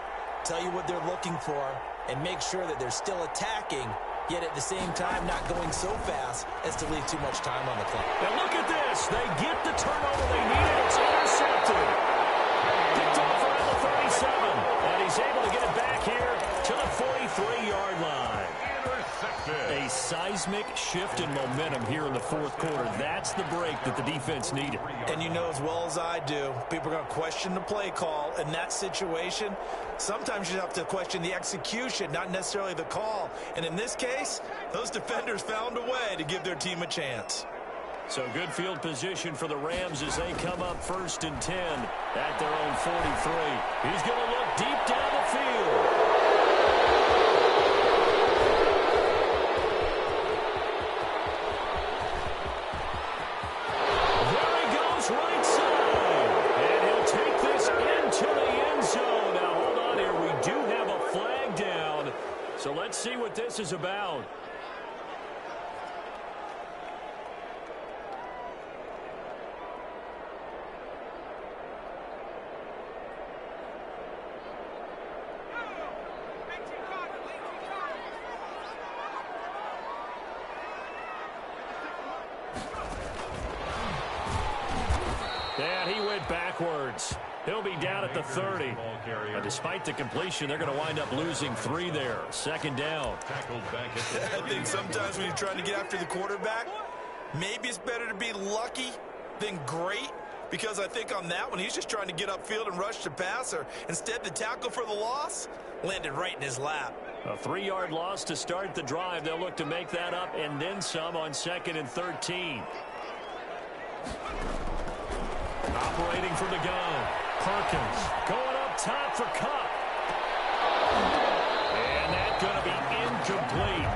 tell you what they're looking for, and make sure that they're still attacking, yet at the same time not going so fast as to leave too much time on the clock. And look at this. They get the turnover they needed. It's intercepted. Picked off around the 37, and he's able to get it back here to the 43-yard line. Intercepted. A seismic shift in momentum here in the 4th quarter. That's the break that the defense needed. And you know as well as I do, people are going to question the play call. In that situation, sometimes you have to question the execution, not necessarily the call. And in this case, those defenders found a way to give their team a chance. So good field position for the Rams as they come up 1st and 10 at their own 43. He's going to look deep down the field. There he goes right side. And he'll take this into the end zone. Now hold on here. We do have a flag down. So let's see what this is about. And he went backwards. He'll be down at the 30. Despite the completion, they're going to wind up losing 3 there. 2nd down. Tackled back at the I think sometimes when you're trying to get after the quarterback, maybe it's better to be lucky than great, because I think on that one, he's just trying to get upfield and rush the passer. Instead, the tackle for the loss landed right in his lap. A 3-yard loss to start the drive. They'll look to make that up and then some on 2nd and 13. Operating from the gun. Perkins going up top for Kupp. And that's going to be incomplete.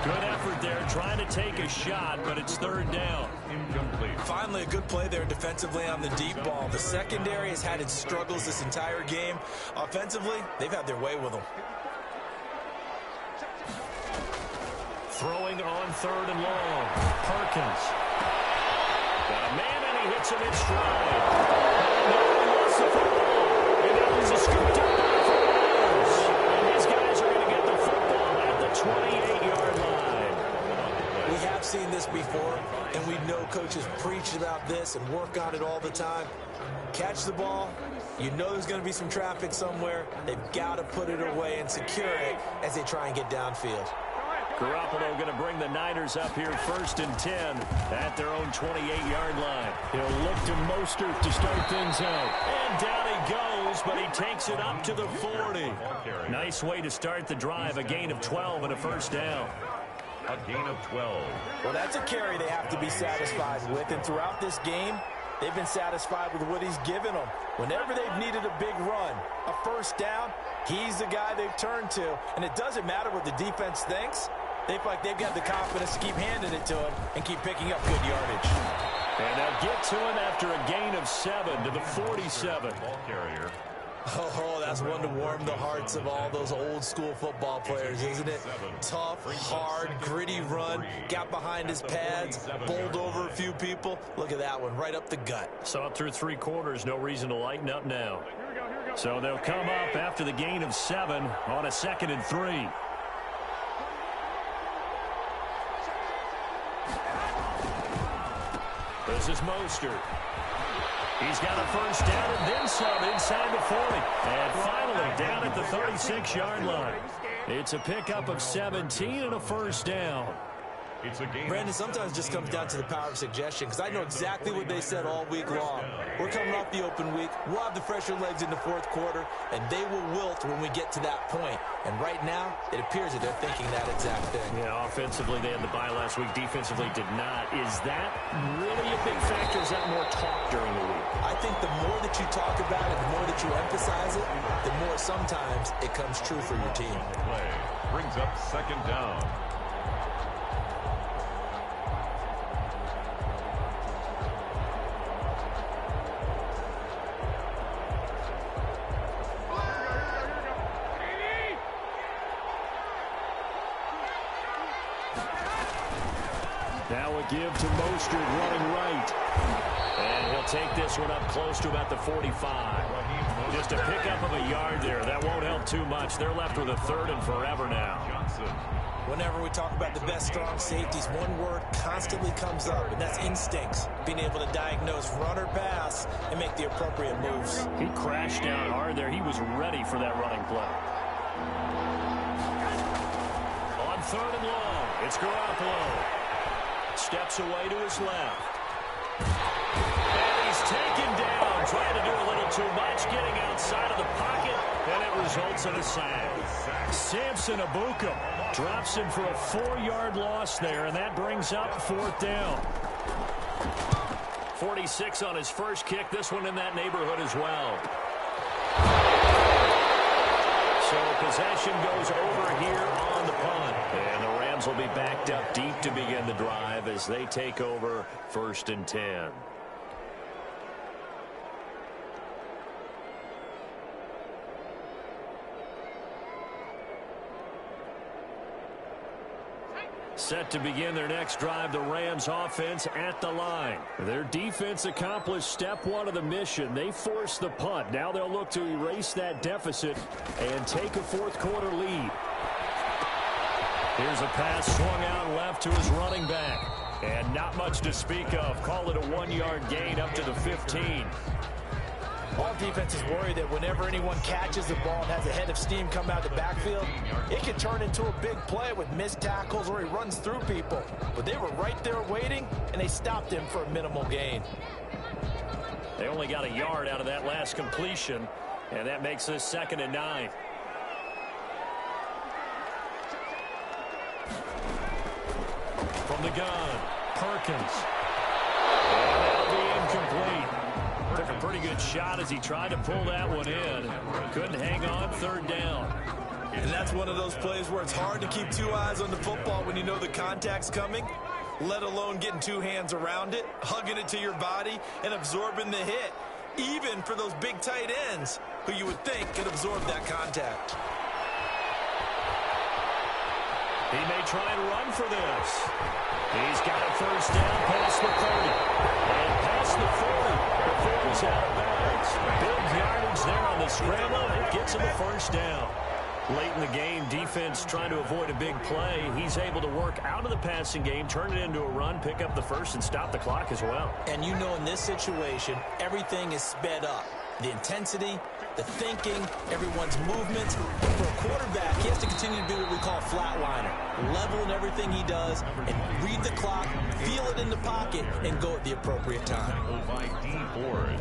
Good effort there trying to take a shot, but it's third down. Incomplete. Finally, a good play there defensively on the deep ball. The secondary has had its struggles this entire game. Offensively, they've had their way with them. Throwing on third and long. Perkins. Got a man, and he hits him in stride. No, he lost the football. And that was a scoop down for Rams. And these guys are going to get the football at the 28-yard line. We have seen this before, and we know coaches preach about this and work on it all the time. Catch the ball. You know there's going to be some traffic somewhere. They've got to put it away and secure it as they try and get downfield. Garoppolo going to bring the Niners up here first and 10 at their own 28-yard line. He'll look to Mostert to start things out. And down he goes, but he takes it up to the 40. Nice way to start the drive, a gain of 12 and a first down. A gain of 12. Well, that's a carry they have to be satisfied with, and throughout this game, they've been satisfied with what he's given them. Whenever they've needed a big run, a first down, he's the guy they've turned to. And it doesn't matter what the defense thinks. They feel like they've got the confidence to keep handing it to him and keep picking up good yardage. And they'll get to him after a gain of 7 to the 47. Ball carrier. Oh, that's one to warm the hearts of all those old-school football players, isn't it? Tough, hard, gritty run, got behind his pads, bowled over a few people. Look at that one, right up the gut. Saw it through 3 quarters, no reason to lighten up now. So they'll come up after the gain of 7 on a 2nd and 3. This is Mostert. He's got a first down and then some inside the 40. And finally down at the 36-yard line. It's a pickup of 17 and a first down. It's a game. Brandon, sometimes it just comes down to the power of suggestion, because I know exactly what they said all week long. We're coming off the open week. We'll have the fresher legs in the fourth quarter, and they will wilt when we get to that point. And right now, it appears that they're thinking that exact thing. Yeah, offensively, they had the bye last week. Defensively, did not. Is that really a big factor? Is that more talk during the week? I think the more that you talk about it, the more that you emphasize it, the more sometimes it comes true for your team. Play brings up 2nd down. Now a give to Mostert running right. And he'll take this one up close to about the 45. Just a pickup of a yard there. That won't help too much. They're left with a 3rd and forever now. Johnson. Whenever we talk about the best strong safeties, one word constantly comes up, and that's instincts. Being able to diagnose run or pass and make the appropriate moves. He crashed down hard there. He was ready for that running play. On 3rd and long, it's Garoppolo. Steps away to his left. And he's taken down, trying to do a little too much, getting outside of the pocket, and it results in a sack. Samson Abuka drops him for a 4-yard loss there, and that brings up 4th down. 46 on his first kick, this one in that neighborhood as well. So possession goes over here on the punt. And the Rams will be backed up deep to begin the drive as they take over 1st and 10. Set to begin their next drive, the Rams offense at the line. Their defense accomplished step 1 of the mission. They forced the punt. Now they'll look to erase that deficit and take a 4th quarter lead. Here's a pass swung out left to his running back. And not much to speak of. Call it a 1-yard gain up to the 15. All defenses worry that whenever anyone catches the ball and has a head of steam come out of the backfield, it can turn into a big play with missed tackles or he runs through people. But they were right there waiting, and they stopped him for a minimal gain. They only got a yard out of that last completion, and that makes this 2nd and 9. From the gun, Perkins. incomplete. Took a pretty good shot as he tried to pull that one in. Couldn't hang on, third down. And that's one of those plays where it's hard to keep two eyes on the football when you know the contact's coming, let alone getting two hands around it, hugging it to your body, and absorbing the hit, even for those big tight ends who you would think could absorb that contact. He may try and run for this. He's got a first down past the 30. And past the 40 before he's out of bounds. Big yardage there on the scramble. It gets him a first down. Late in the game, defense trying to avoid a big play. He's able to work out of the passing game, turn it into a run, pick up the first, and stop the clock as well. And you know in this situation, everything is sped up. The intensity, the thinking, everyone's movements. For a quarterback, he has to continue to be what we call a flatliner. Level in everything he does and read the clock, feel it in the pocket, and go at the appropriate time.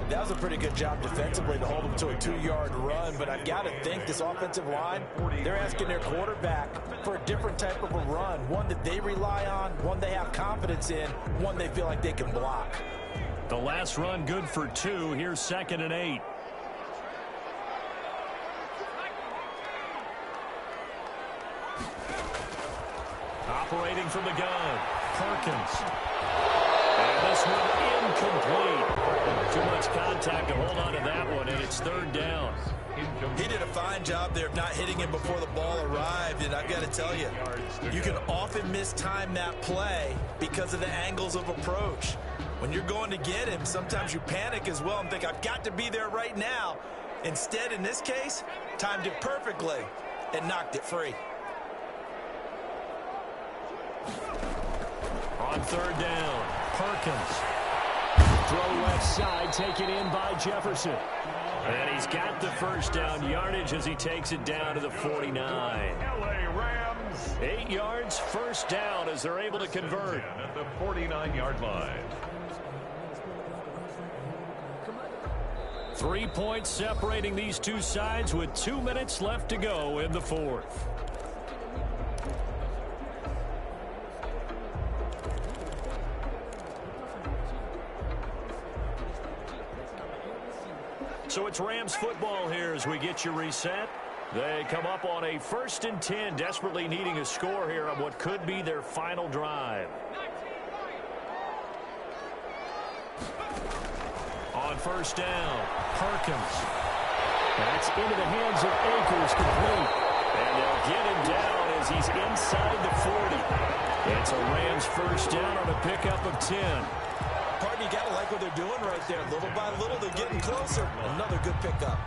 That was a pretty good job defensively to hold him to a 2-yard run, but I've got to think this offensive line, they're asking their quarterback for a different type of a run, one that they rely on, one they have confidence in, one they feel like they can block. The last run good for 2. Here's 2nd and 8. Operating from the gun, Perkins. And this one incomplete. Too much contact to hold on to that one, and it's 3rd down. He did a fine job there of not hitting him before the ball arrived, and I've got to tell you, you can often mistime that play because of the angles of approach. When you're going to get him, sometimes you panic as well and think, I've got to be there right now. Instead, in this case, timed it perfectly and knocked it free. On 3rd down, Perkins. Throw left side, taken in by Jefferson. And he's got the first down yardage as he takes it down to the 49. LA Rams. 8 yards, first down as they're able to convert. At the 49-yard line. 3 points separating these two sides with 2 minutes left to go in the 4th. So it's Rams football here as we get you reset. They come up on a 1st and 10, desperately needing a score here on what could be their final drive. On 1st down, Perkins. That's into the hands of Akers, complete. And they'll get him down as he's inside the 40. It's a Rams first down on a pickup of 10. Partner, you got to like what they're doing right there. Little by little, they're getting closer. Another good pickup.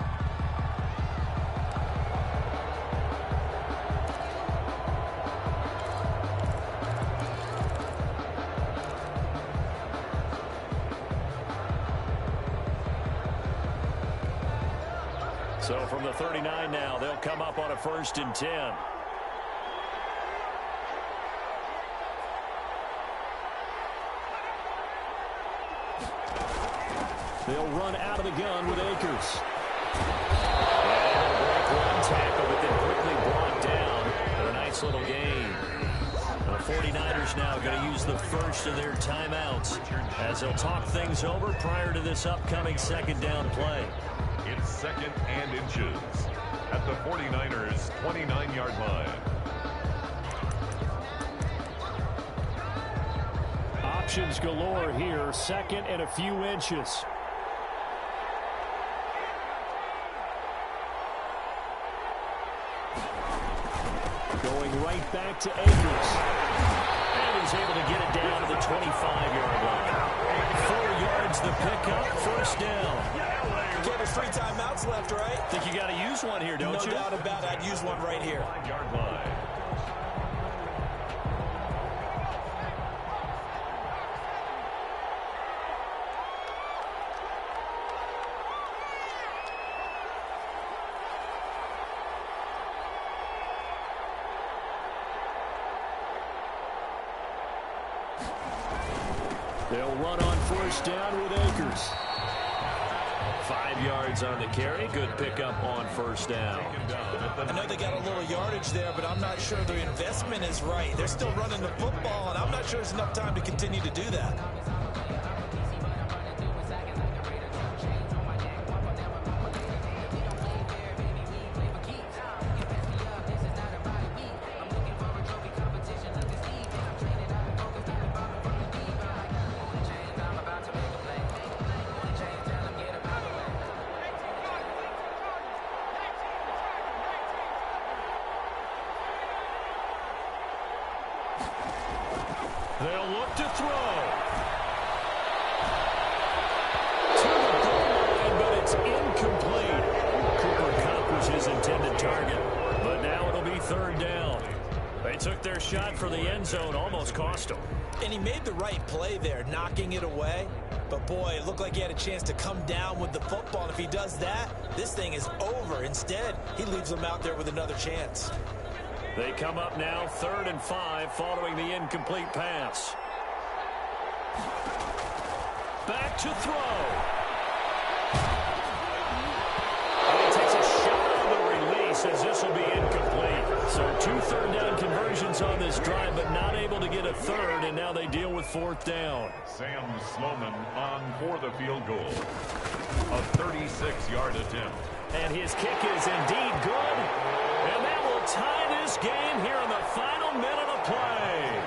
So from the 39 now, they'll come up on a 1st and 10. They'll run out of the gun with Akers. And a break one tackle, but then quickly brought down for a nice little gain. The 49ers now going to use the first of their timeouts as they'll talk things over prior to this upcoming 2nd down play. It's 2nd and inches at the 49ers' 29-yard line. Options galore here, 2nd and a few inches. Going right back to Akers. And he's able to get it down to the 25-yard line. 4 yards the pickup, first down. Okay, there's 3 timeouts left, right? Think you got to use one here, don't you? No doubt about it. I'd use one right here. 5-yard line. They'll run on 1st down with Akers. 5 yards on the carry. Good pickup on 1st down. I know they got a little yardage there, but I'm not sure their investment is right. They're still running the football, and I'm not sure there's enough time to continue to do that. They'll look to throw. To the goal line, but it's incomplete. Cooper Kupp was his intended target, but now it'll be third down. They took their shot for the end zone, almost cost them. And he made the right play there, knocking it away. But, boy, it looked like he had a chance to come down with the football. And if he does that, this thing is over. Instead, he leaves them out there with another chance. They come up now 3rd and 5 following the incomplete pass. Back to throw. And he takes a shot on the release as this will be incomplete. So 2 third-down conversions on this drive, but not able to get a third, and now they deal with 4th down. Sam Sloman on for the field goal. A 36-yard attempt. And his kick is indeed good. And that will tie this game here in the final minute of play.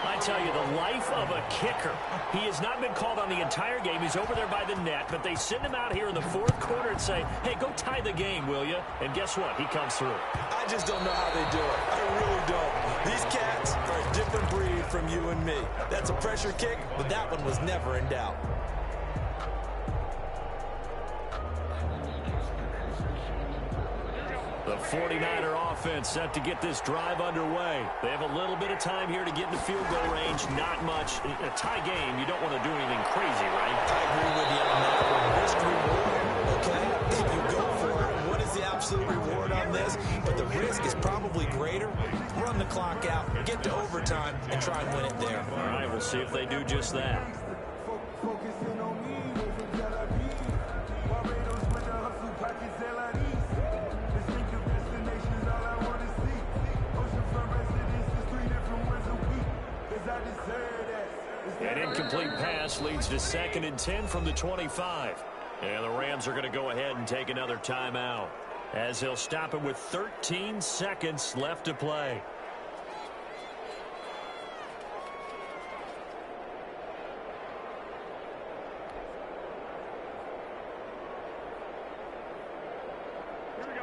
I tell you, the life of a kicker. He has not been called on the entire game. He's over there by the net, but they send him out here in the 4th quarter and say, hey, go tie the game, will you? And guess what? He comes through. I just don't know how they do it. I really don't. These cats are a different breed from you and me. That's a pressure kick, but that one was never in doubt. The 49er offense set to get this drive underway. They have a little bit of time here to get into field goal range. Not much. In a tie game, you don't want to do anything crazy, right? I agree with you on that one. Risk reward, okay? If you go for it, what is the absolute reward on this? But the risk is probably greater. Run the clock out, get to overtime, and try and win it there. All right, we'll see if they do just that. An incomplete pass leads to 2nd and 10 from the 25. And the Rams are going to go ahead and take another timeout, as he'll stop it with 13 seconds left to play.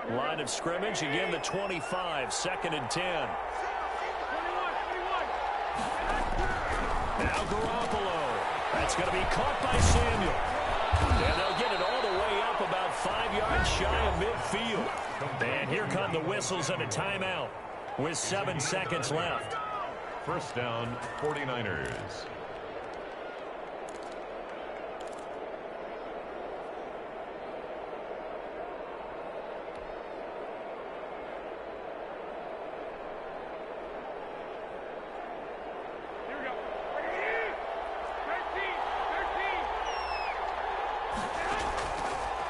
Line of scrimmage, again the 25, 2nd and 10. Now Garoppolo. That's going to be caught by Samuel. And they'll get it all the way up about 5 yards shy of midfield. And here come the whistles and a timeout with 7 seconds left. First down, 49ers.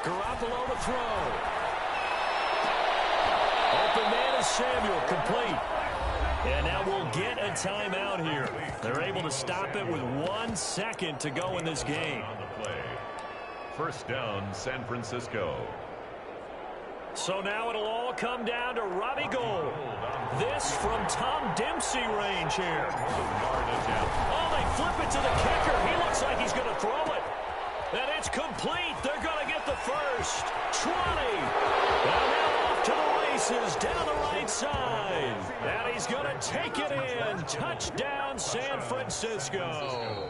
Garoppolo to throw. Open man is Samuel, complete. And now we'll get a timeout here. They're able to stop it with 1 second to go in this game. On the play. First down, San Francisco. So now it'll all come down to Robbie Gould. This from Tom Dempsey range here. Oh, they flip it to the kicker. He looks like he's going to throw it. And it's complete. They're going to get the first. 20. And now off to the races down the right side. And he's going to take it in. Touchdown, San Francisco.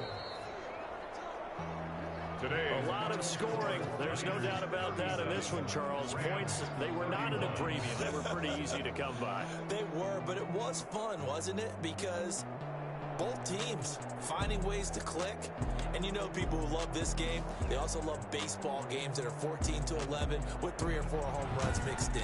Today, A lot of scoring. There's no doubt about that in this one, Charles. Points, they were not in a preview. They were pretty easy to come by. They were, but it was fun, wasn't it? Because both teams finding ways to click. And you know people who love this game, they also love baseball games that are 14-11 with 3 or 4 home runs mixed in.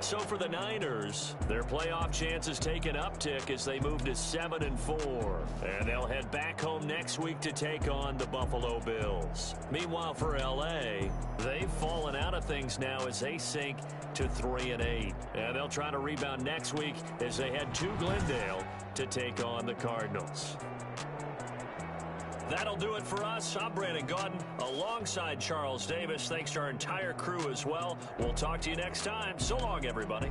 So for the Niners, their playoff chances take an uptick as they move to 7-4. And they'll head back home next week to take on the Buffalo Bills. Meanwhile, for L.A., they've fallen out of things now as they sink to 3-8. And they'll try to rebound next week as they head to Glendale to take on the Cardinals. That'll do it for us. I'm Brandon Gaudin alongside Charles Davis. Thanks to our entire crew as well. We'll talk to you next time. So long, everybody.